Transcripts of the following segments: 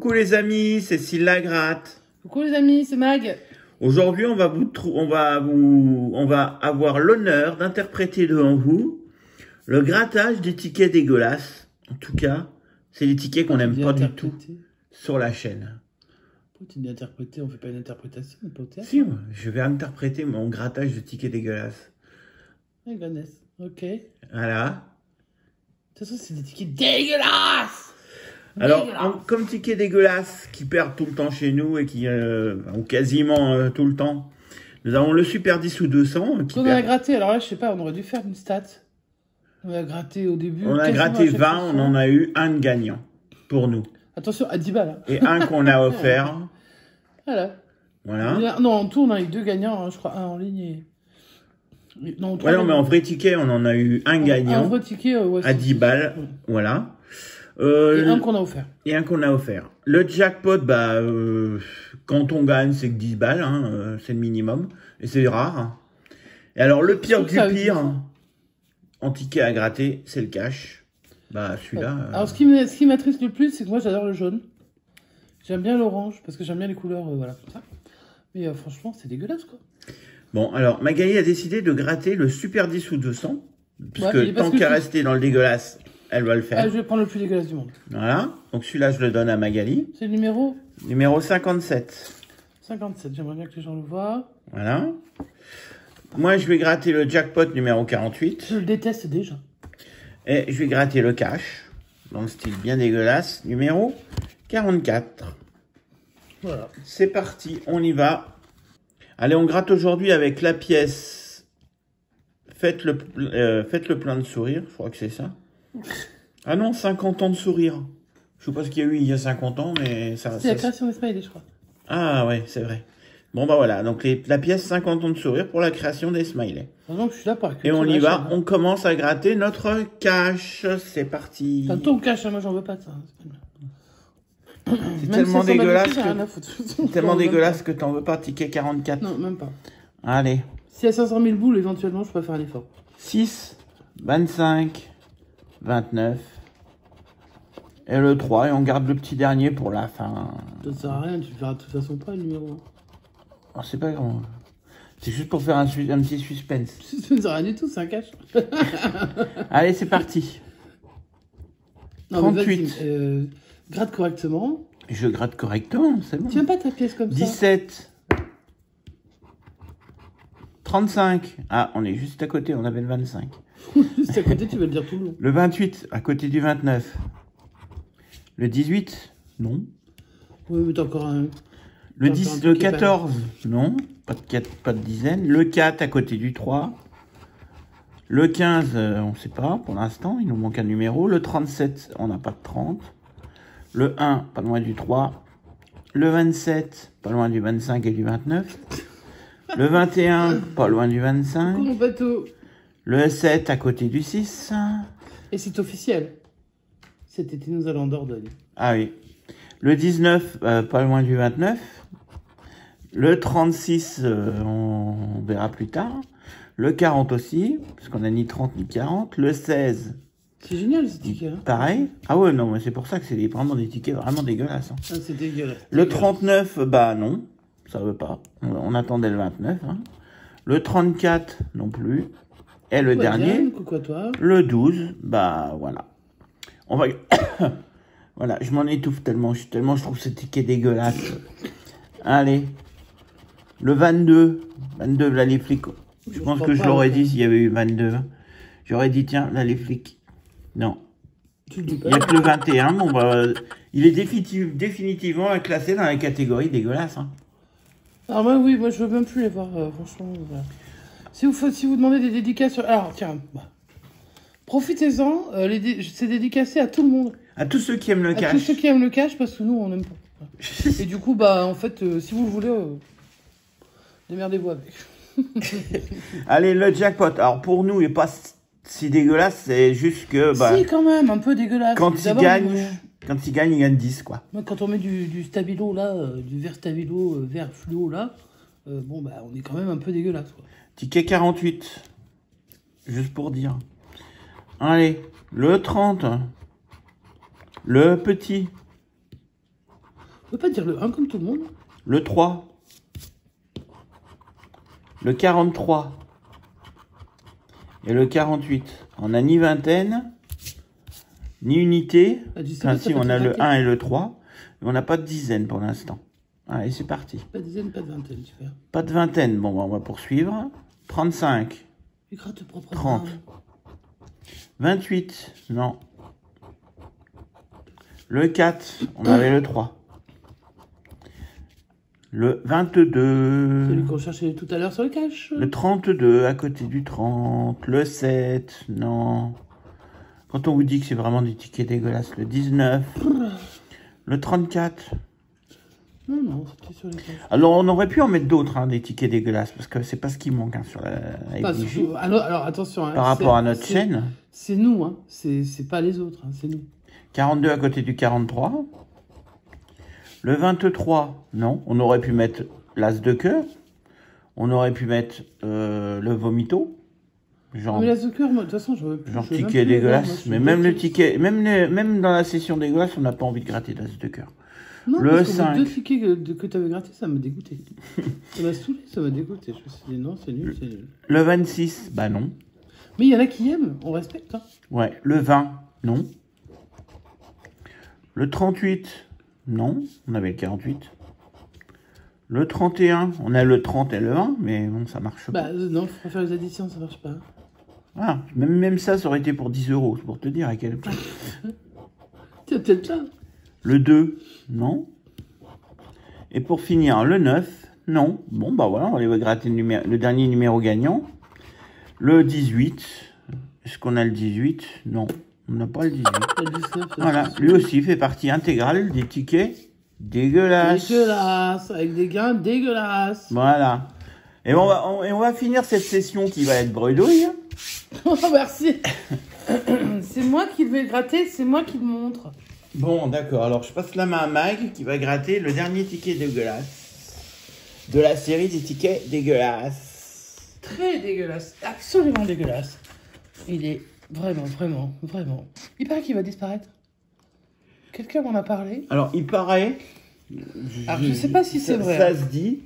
Coucou les amis, c'est Syl la gratte. Coucou les amis, c'est Mag. Aujourd'hui, on va avoir l'honneur d'interpréter devant vous le grattage des tickets dégueulasses. En tout cas, c'est les tickets qu'on n'aime pas du tout sur la chaîne. Pourquoi tu dis interpréter? On fait pas une interprétation, on n'est pas au théâtre. Si, je vais interpréter mon grattage de tickets dégueulasses. Ah, goodness. Ok. Voilà. De toute façon, c'est des tickets dégueulasses. Alors, comme tickets dégueulasses qui perdent tout le temps chez nous et qui, ou quasiment tout le temps, nous avons le Super 10 ou 200. On a gratté, alors là, je sais pas, on aurait dû faire une stat. On a gratté au début. On a gratté 20, on en a eu un de gagnant pour nous. Attention, à 10 balles. Hein. Et un qu'on a offert. Voilà. Voilà. Non, en tout, on a eu 2 gagnants, hein, je crois, un en ligne et... Non, ouais, non, mais en vrai ticket, on en a eu un gagnant. Un vrai ticket, ouais, à 10 balles, ouais. Voilà. Et un qu'on a offert. Et un qu'on a offert. Le jackpot, bah, quand on gagne, c'est que 10 balles, hein, c'est le minimum. Et c'est rare. Hein. Et alors, le pire du pire, en ticket à gratter, c'est le cash. Bah, celui-là... Ouais. Alors, ce qui m'attriste le plus, c'est que moi, j'adore le jaune. J'aime bien l'orange, parce que j'aime bien les couleurs, voilà, comme ça. Mais franchement, c'est dégueulasse, quoi. Bon, alors, Magali a décidé de gratter le Super 10 ou 200. Puisque ouais, tant qu'à rester dans le dégueulasse, elle va le faire. Ah, je vais prendre le plus dégueulasse du monde. Voilà. Donc celui-là, je le donne à Magali. C'est le numéro? Numéro 57. 57, j'aimerais bien que les gens le voient. Voilà. Moi, je vais gratter le jackpot numéro 48. Je le déteste déjà. Et je vais gratter le cash, dans le style bien dégueulasse, numéro 44. Voilà. C'est parti, on y va. Allez, on gratte aujourd'hui avec la pièce. Faites le plein de sourire, je crois que c'est ça. Ah non, 50 ans de sourire. Je sais pas ce qu'il y a eu il y a 50 ans, mais ça... C'est la création des smileys, je crois. Ah ouais, c'est vrai. Bon bah voilà, donc la pièce 50 ans de sourire pour la création des smileys. Donc je suis là par et on y va, on commence à gratter notre cash. C'est parti. Enfin, ton cash, moi j'en veux pas de ça. C'est tellement dégueulasse que... tellement dégueulasse que t'en veux pas, ticket 44. Non, même pas. Allez. Si à 500 000 boules, éventuellement, je pourrais faire un effort. 6, 25, 29. Et le 3, et on garde le petit dernier pour la fin. Ça sert à rien, tu le feras de toute façon pas, le numéro. Oh, c'est pas grave. C'est juste pour faire un petit suspense. Ça ne sert à rien du tout, c'est un cash. Allez, c'est parti. Non, 38. Gratte correctement. Je gratte correctement, c'est bon. Tiens pas ta pièce comme 17. Ça. 35. Ah, on est juste à côté, on avait le 25. Juste à côté, tu vas le dire tout le long. Le 28, à côté du 29. Le 18, non. Oui, mais t'as encore un... Le 14, non. Pas de dizaine. Le 4, à côté du 3. Le 15, on ne sait pas pour l'instant, il nous manque un numéro. Le 37, on n'a pas de 30. Le 1, pas loin du 3. Le 27, pas loin du 25 et du 29. Le 21, pas loin du 25. Coucou mon bateau. Le 7, à côté du 6. Et c'est officiel. Cet été, nous allons en Dordogne. Ah oui. Le 19, pas loin du 29. Le 36, on verra plus tard. Le 40 aussi, parce qu'on a ni 30 ni 40. Le 16. C'est génial ce ticket. Hein. Pareil. Ah ouais, non, mais c'est pour ça que c'est vraiment des tickets vraiment dégueulasses. Hein. Ah, c'est dégueulasse. Le 39, bah non, ça veut pas. On attendait le 29. Hein. Le 34, non plus. Et le dernier, Diane, coucou à toi. Le 12, bah voilà. On va... voilà, je m'en étouffe tellement je trouve ce ticket dégueulasse. Allez. Le 22, là les flics. Je pense que je l'aurais dit s'il y avait eu 22. J'aurais dit, tiens, là les flics. Non. Il n'y a que le 21. Bon, bah, il est définitivement classé dans la catégorie dégueulasse. Hein. Alors moi, oui, moi je veux même plus les voir, franchement. Voilà. Si vous demandez des dédicaces... Alors, tiens, bah, profitez-en. C'est dédicacé à tout le monde. À tous ceux qui aiment le cash. À tous ceux qui aiment le cash, parce que nous, on n'aime pas. Et du coup, bah, en fait, si vous le voulez, démerdez-vous avec. Allez, le jackpot. Alors, pour nous, il n'est pas si dégueulasse. C'est juste que... Bah, si, quand même, un peu dégueulasse. Quand il gagne, il gagne 10, quoi. Quand on met du stabilo, là, du vert stabilo, vert fluo, là, bon, bah, on est quand même un peu dégueulasse, quoi. Ticket 48. Juste pour dire. Allez, le 30. Le petit. peut pas dire le 1 comme tout le monde. Le 3. Le 43. Et le 48. On n'a ni vingtaine, ni unité. Enfin, si, on a le 1 et le 3. Mais on n'a pas de dizaine pour l'instant. Allez, c'est parti. Pas de dizaine, pas de vingtaine, super. Pas de vingtaine. Bon, on va poursuivre. 35. Écrase propre 30. 28. Non. Le 4. On avait le 3. Le 22. Celui qu'on cherchait tout à l'heure sur le cache. Le 32 à côté du 30. Le 7. Non. Quand on vous dit que c'est vraiment des tickets dégueulasses. Le 19. Le 34. Non, non, c'était sur les caches. Alors, on aurait pu en mettre d'autres, hein, des tickets dégueulasses, parce que c'est pas ce qui manque hein, sur la FDJ. Alors, attention. Hein, par rapport à notre chaîne. C'est nous, hein. C'est pas les autres, hein, c'est nous. 42 à côté du 43. Le 23, non. On aurait pu mettre l'as de cœur. On aurait pu mettre le vomito. Genre, mais l'as de cœur, moi, de toute façon, je genre ticket dégueulasse. Mais même le ticket, même dans la session dégueulasse, on n'a pas envie de gratter l'as de cœur. Non, le parce que 5. les 2 tickets que tu avais grattés, ça m'a dégoûté. Ça m'a saoulé, ça m'a dégoûté. Je me suis dit non, c'est nul, c'est nul. Le 26, bah non. Mais il y en a qui aiment, on respecte. Hein. Ouais, le 20, non. Le 38, non. On avait le 48. Le 31, on a le 30 et le 1, mais bon, ça marche pas. Bah non, faut pas faire les additions, ça marche pas. Ah, même ça, ça aurait été pour 10 €, c'est pour te dire à quel point. Tu as peut-être là. Le 2, non. Et pour finir, le 9, non. Bon, bah voilà, on va gratter le dernier numéro gagnant. Le 18, est-ce qu'on a le 18? Non, on n'a pas le 18. Le 19, Voilà, lui aussi fait partie intégrale des tickets dégueulasses. Dégueulasse, avec des gains dégueulasses. Voilà. Et on va finir cette session qui va être bredouille. Oh, merci. C'est moi qui vais gratter, c'est moi qui le montre. Bon, d'accord. Alors, je passe la main à Mag qui va gratter le dernier ticket dégueulasse de la série des tickets dégueulasses. Très dégueulasse, absolument dégueulasse. Il est vraiment, vraiment, vraiment. Il paraît qu'il va disparaître. Quelqu'un m'en a parlé. Alors, il paraît... Alors, je sais pas si c'est vrai. Ça se dit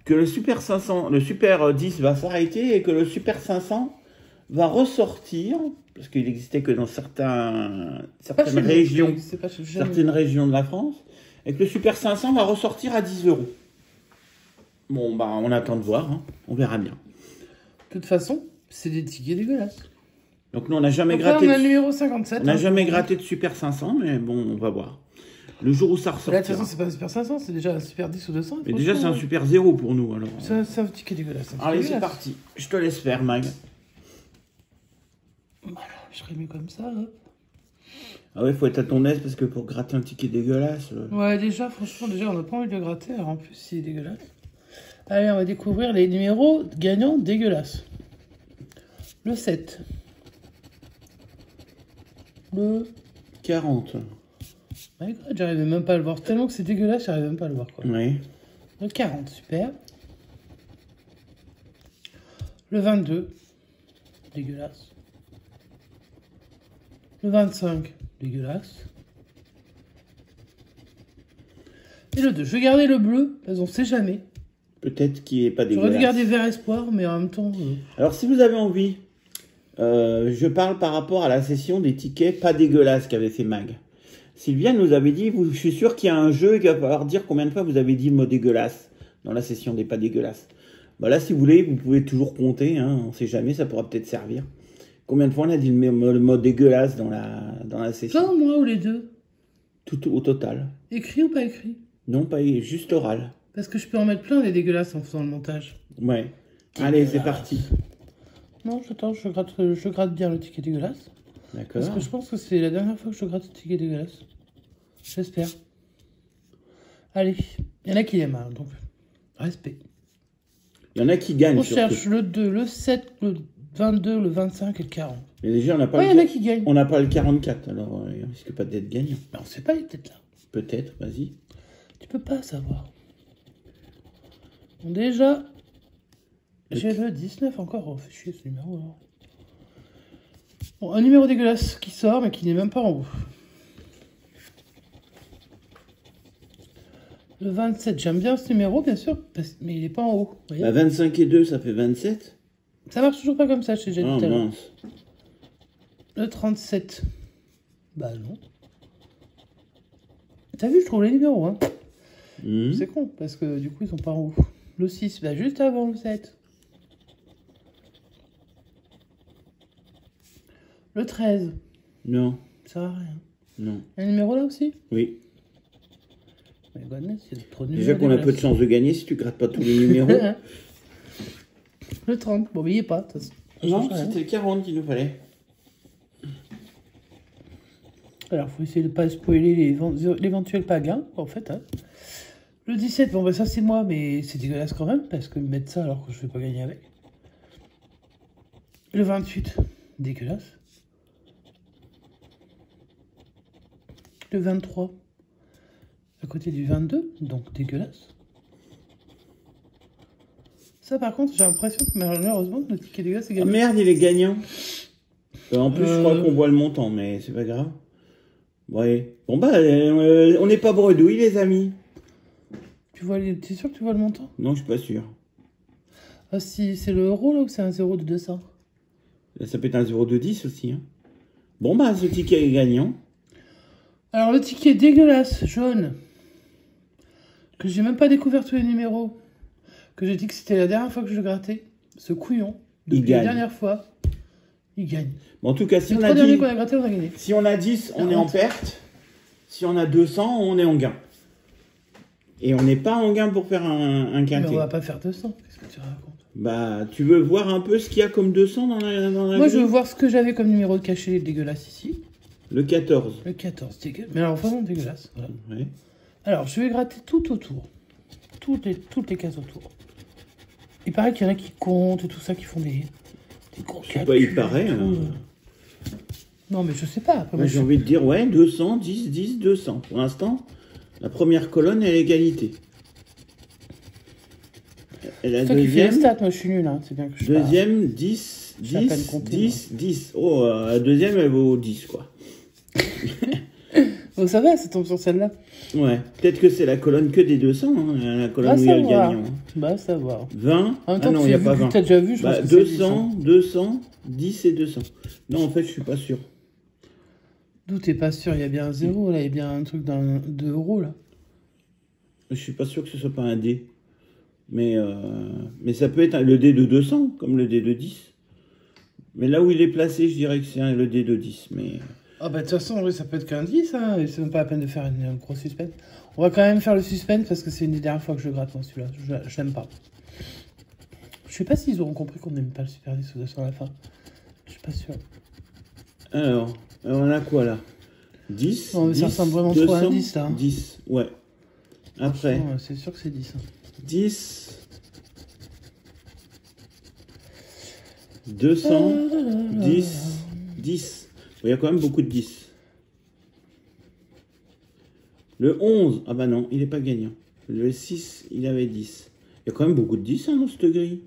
que le Super 500, le Super 10 va s'arrêter et que le Super 500 va ressortir, parce qu'il n'existait que dans certaines régions, certaines régions de la France, et que le Super 500 va ressortir à 10 €. Bon, bah, on attend de voir, hein. On verra bien. De toute façon, c'est des tickets dégueulasses. Donc, nous, on n'a jamais Enfin, gratté. on a le numéro 57. On n'a jamais gratté de Super 500, mais bon, on va voir. Le jour où ça ressortira. Là, de toute façon, c'est pas un Super 500, c'est déjà un Super 10 ou 200. Mais déjà, c'est un Super 0 pour nous, alors. C'est un ticket dégueulasse. Allez, c'est parti. Je te laisse faire, Mag. Voilà, je serais mieux comme ça. Hop. Ah ouais, faut être à ton aise parce que pour gratter un ticket dégueulasse... Ouais, déjà, franchement, on n'a pas envie de le gratter. Alors en plus, c'est dégueulasse. Allez, on va découvrir les numéros gagnants dégueulasses. Le 7. Le 40. My God, j'arrivais même pas à le voir. Tellement que c'est dégueulasse, j'arrive même pas à le voir. Quoi. Oui. Le 40, super. Le 22. Dégueulasse. Le 25. Dégueulasse. Et le 2. Je vais garder le bleu, parce qu'on sait jamais. Peut-être qu'il n'est pas dégueulasse. J'aurais dû garder vert espoir, mais en même temps... Alors, si vous avez envie, je parle par rapport à la session des tickets pas dégueulasses qu'avait fait Mag. Sylvia nous avait dit, je suis sûr qu'il y a un jeu et qu'il va falloir dire combien de fois vous avez dit le mot dégueulasse dans la session des pas dégueulasses. Bah là, si vous voulez, vous pouvez toujours compter, hein, on ne sait jamais, ça pourra peut-être servir. Combien de fois on a dit le mot dégueulasse dans la session? Toi ou moi ou les deux? Tout au total. Écrit ou pas écrit? Non, pas juste oral. Parce que je peux en mettre plein des dégueulasses en faisant le montage. Ouais. Allez, c'est parti. Non, j'attends, je gratte bien le ticket dégueulasse. D'accord. Parce que je pense que c'est la dernière fois que je gratte le ticket dégueulasse. J'espère. Allez, il y en a qui aiment, hein, donc respect. Il y en a qui gagnent. On cherche le 2, le 7, le 22, le 25 et le 40. Mais déjà, on n'a pas, il y en a qui gagnent. On n'a pas le 44, alors il risque pas d'être gagnant. Mais on sait pas, il est peut-être là. Peut-être, vas-y. Tu peux pas savoir. Bon, déjà, j'ai le 19 encore. Oh, fait chier ce numéro. Alors. Bon, un numéro dégueulasse qui sort, mais qui n'est même pas en haut. Le 27, j'aime bien ce numéro, bien sûr, mais il est pas en haut. Vous voyez, Bah, 25 et 2, ça fait 27. ça marche toujours pas comme ça, je t'ai déjà dit Ah, tout à l'heure. mince. Le 37. Bah non. T'as vu, je trouve les numéros, hein. Mhm. C'est con, parce que du coup, ils sont pas en haut. Le 6, bah juste avant le 7. Le 13, Non, ça sert à rien. non. Il y a un numéro là aussi? Oui. Mais goodness, il y a trop de numéros. Déjà qu'on a peu de chance de gagner si tu grattes pas tous les numéros. Le 30, bon, mais il est pas. Ça Non, change rien. c'était le 40 qu'il nous fallait. Alors, faut essayer de pas spoiler l'éventuel pas gain, en fait. Hein. Le 17, bon, bah ça c'est moi, mais c'est dégueulasse quand même, parce que mettre ça alors que je vais pas gagner avec. Le 28, dégueulasse. Le 23, à côté du 22, donc dégueulasse. Ça, par contre, j'ai l'impression que malheureusement, le ticket dégueulasse est Ah gagné. merde, il est gagnant. En plus, je crois qu'on voit le montant, mais c'est pas grave. Ouais. Bon bah, on n'est pas bredouille, les amis. T'es sûr que tu vois le montant? Non, je suis pas sûr. Ah si, c'est le euro là ou c'est un 0 de 200? Ça peut être un 0 de 10 aussi. Hein. Bon bah, ce ticket est gagnant. Alors le ticket dégueulasse, jaune, que j'ai même pas découvert tous les numéros, que j'ai dit que c'était la dernière fois que je le grattais, ce couillon, depuis la gagne. dernière fois, il gagne. Bon, en tout cas, si Les on a 3 derniers 10, qu'on a grattés, on a gagné. si on a 10, on est en perte. Si on a 200, on est en gain. Et on n'est pas en gain pour faire un Mais quintet. on va pas faire 200, qu'est-ce que tu racontes? Bah, tu veux voir un peu ce qu'il y a comme 200 dans la Moi grille je veux voir ce que j'avais comme numéro de cachet dégueulasse ici. Le 14. Le 14, dégueulasse. Mais alors vraiment dégueulasse. Voilà. Ouais. Alors je vais gratter tout autour. Toutes les cases autour. Il paraît qu'il y en a qui comptent et tout ça, qui font des gros Je sais pas, calculs il paraît. et tout. Non mais je sais pas. Après, Moi, j'ai envie de dire, ouais, 200, 10, 10, 200. Pour l'instant, la première colonne est l'égalité. Et la c'est toi qui fais les deuxième, stats, moi je suis nul, hein. C'est bien que je deuxième 10, Je sais à peine 10, compter, 10, 10. Oh, la deuxième, elle vaut 10, quoi. Oh, ça va, ça tombe sur celle-là. Ouais, peut-être que c'est la colonne que des 200, hein, la colonne Va où il y a le savoir. gagnant. Hein. Bah, savoir. 20, En même ah temps, non, il tu n'y a vu pas que 20. t'as déjà vu, je pense Bah, que c'est 200, 200, 10 et 200. Non, en fait, je suis pas sûr. D'où t'es pas sûr, il y a bien un 0 là, il y a bien un truc d'un 2 euros là. Je suis pas sûr que ce soit pas un dé. Mais ça peut être le dé de 200, comme le dé de 10. Mais là où il est placé, je dirais que c'est le dé de 10. Mais... Ah bah de toute façon, oui, ça peut être qu'un 10, hein, et c'est même pas la peine de faire un gros suspense. On va quand même faire le suspense parce que c'est une des dernières fois que je gratte dans celui-là. Je l'aime pas. Je sais pas s'ils auront compris qu'on n'aime pas le super 10 ou 200 à la fin. Je suis pas sûr. Alors, on a quoi là? 10, Non, mais 10, ça ressemble vraiment 200, trop à un 10 là. 10, ouais. Après, Non, c'est sûr que c'est 10. Hein. 10, 200, 10, 10. Il y a quand même beaucoup de 10. Le 11, ah bah non, il n'est pas gagnant. Le 6, il avait 10. Il y a quand même beaucoup de 10 hein, dans cette grille.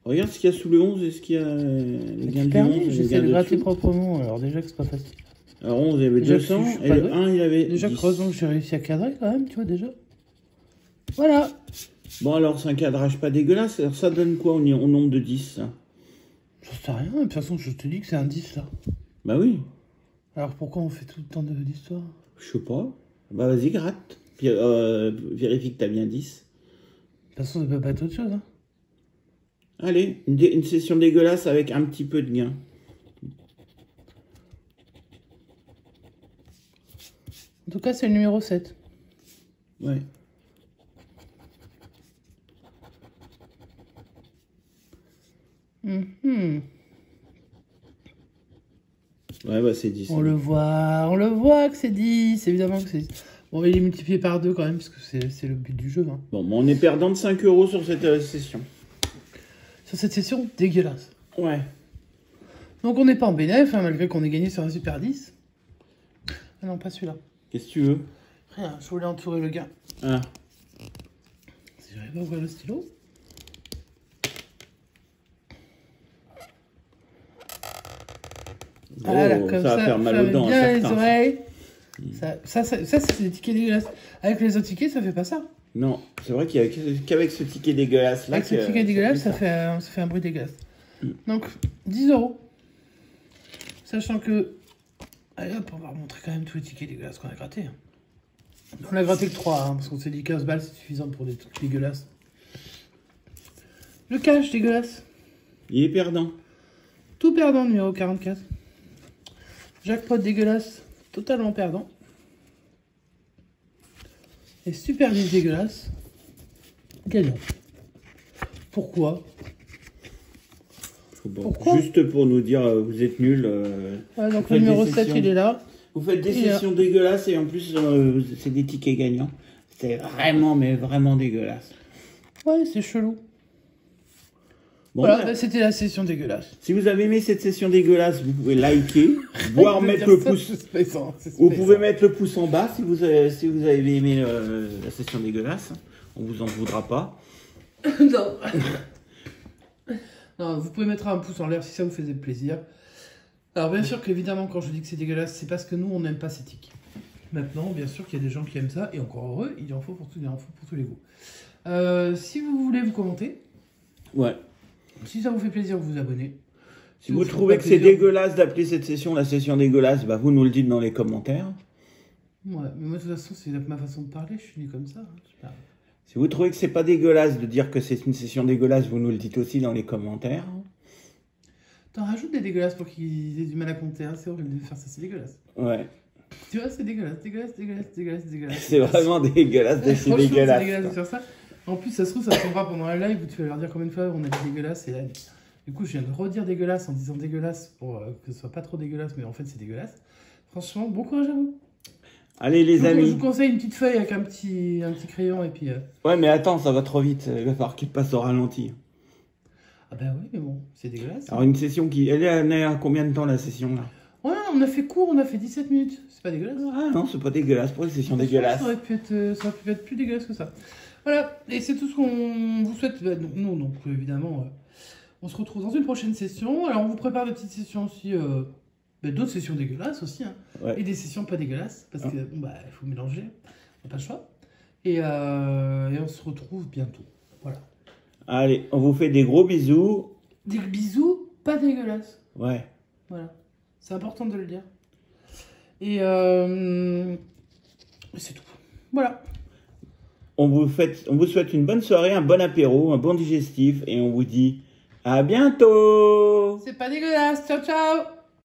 Regarde ce qu'il y a sous le 11 et ce qu'il y a les gains du 11 et les J'essaie gains de gratter dessous. proprement, alors déjà que c'est pas facile. Alors 11, il y avait Déjà que 200 je suis et pas le doué. 1, il avait Déjà 10. que heureusement que j'ai réussi à cadrer quand même, tu vois déjà. Voilà. Bon alors, c'est un cadrage pas dégueulasse. Alors ça donne quoi au nombre de 10 ça? J'en sais rien, de toute façon je te dis que c'est un 10 là. Bah oui, Alors pourquoi on fait tout le temps d'histoire? je sais pas. Bah vas-y, gratte. Puis vérifie que t'as bien 10. De toute façon ça peut pas être autre chose. Hein. Allez, une session dégueulasse avec un petit peu de gain. En tout cas c'est le numéro 7. Ouais. Ouais, bah c'est 10. On le voit que c'est 10, évidemment que c'est 10. Bon, il est multiplié par 2 quand même, parce que c'est le but du jeu. Hein. Bon, on est perdant de 5 € sur cette session. Sur cette session, dégueulasse. Ouais. Donc on n'est pas en bénéf, hein, malgré qu'on ait gagné sur un super 10. Ah non, pas celui-là. Qu'est-ce que tu veux? Rien, je voulais entourer le gain. Ah. Si j'arrive à ouvrir le stylo. Voilà, comme ça va faire mal aux dents à bien les certains. oreilles. Ça c'est des tickets dégueulasses. Avec les autres tickets, ça fait pas ça. Non, c'est vrai qu'il y a qu'avec ce ticket dégueulasse là. Avec ce ticket dégueulasse, ça fait un bruit dégueulasse. Donc, 10 €. Sachant que... Allez hop, on va remontrer quand même tous les tickets dégueulasses qu'on a grattés. On a gratté que 3, hein, parce qu'on s'est dit 15 balles, c'est suffisant pour des trucs dégueulasses. Le cash dégueulasse. Il est perdant. Tout perdant, numéro 44. Jackpot dégueulasse, totalement perdant. Et Super 10 dégueulasse, gagnant. Pourquoi? Pourquoi? Juste pour nous dire, vous êtes nuls. Ouais, donc le numéro 7, il est là. Vous faites des sessions dégueulasses et en plus, c'est des tickets gagnants. C'est vraiment, mais vraiment dégueulasse. Ouais, c'est chelou. Bon, voilà, bah, c'était la session dégueulasse. Si vous avez aimé cette session dégueulasse, vous pouvez liker, voire mettre le pouce. Vous pouvez mettre le pouce en bas si vous avez aimé la session dégueulasse. On vous en voudra pas. Non. Non, vous pouvez mettre un pouce en l'air si ça vous faisait plaisir. Alors bien sûr qu'évidemment quand je dis que c'est dégueulasse, c'est parce que nous on n'aime pas ces tickets. Maintenant, bien sûr qu'il y a des gens qui aiment ça, et encore heureux, il en faut pour tous les goûts. Si vous voulez vous commenter, ouais. Si ça vous fait plaisir, vous vous abonnez. Si vous trouvez que c'est dégueulasse d'appeler cette session la session dégueulasse, bah vous nous le dites dans les commentaires. Ouais, mais moi de toute façon c'est ma façon de parler, je suis né comme ça. Hein. Si vous trouvez que c'est pas dégueulasse de dire que c'est une session dégueulasse, vous nous le dites aussi dans les commentaires. T'en rajoutes des dégueulasses pour qu'ils aient du mal à compter, hein. C'est horrible de faire ça, c'est dégueulasse. Ouais. Tu vois, c'est dégueulasse. C'est vraiment dégueulasse de c'est dégueulasse. C'est dégueulasse de faire ça. En plus, ça se trouve, ça se tombera pendant la live où tu vas leur dire combien de fois on a dit dégueulasse. Et là, du coup, je viens de redire dégueulasse en disant dégueulasse pour que ce soit pas trop dégueulasse, mais en fait, c'est dégueulasse. Franchement, bon courage à vous. Allez, les amis. Je vous conseille une petite feuille avec un petit crayon et puis. Ouais, mais attends, ça va trop vite. Il va falloir qu'il passe au ralenti. Ah bah oui, mais bon, c'est dégueulasse. Alors, une session qui. Elle est à combien de temps la session là? Ouais, on a fait court, on a fait 17 minutes. C'est pas dégueulasse. Ah non, c'est pas dégueulasse pour une session dégueulasse. Ça aurait pu être plus dégueulasse que ça. Voilà, et c'est tout ce qu'on vous souhaite. Bah, donc évidemment, on se retrouve dans une prochaine session. Alors, on vous prépare des petites sessions aussi, d'autres sessions dégueulasses aussi, hein, ouais. Et des sessions pas dégueulasses, parce que bon, bah, il faut mélanger, on n'a pas le choix. Et on se retrouve bientôt. Voilà. Allez, on vous fait des gros bisous. Des bisous pas dégueulasses. Ouais. Voilà, c'est important de le dire. Et c'est tout. Voilà. On vous souhaite une bonne soirée, un bon apéro, un bon digestif et on vous dit à bientôt. C'est pas dégueulasse. Ciao, ciao.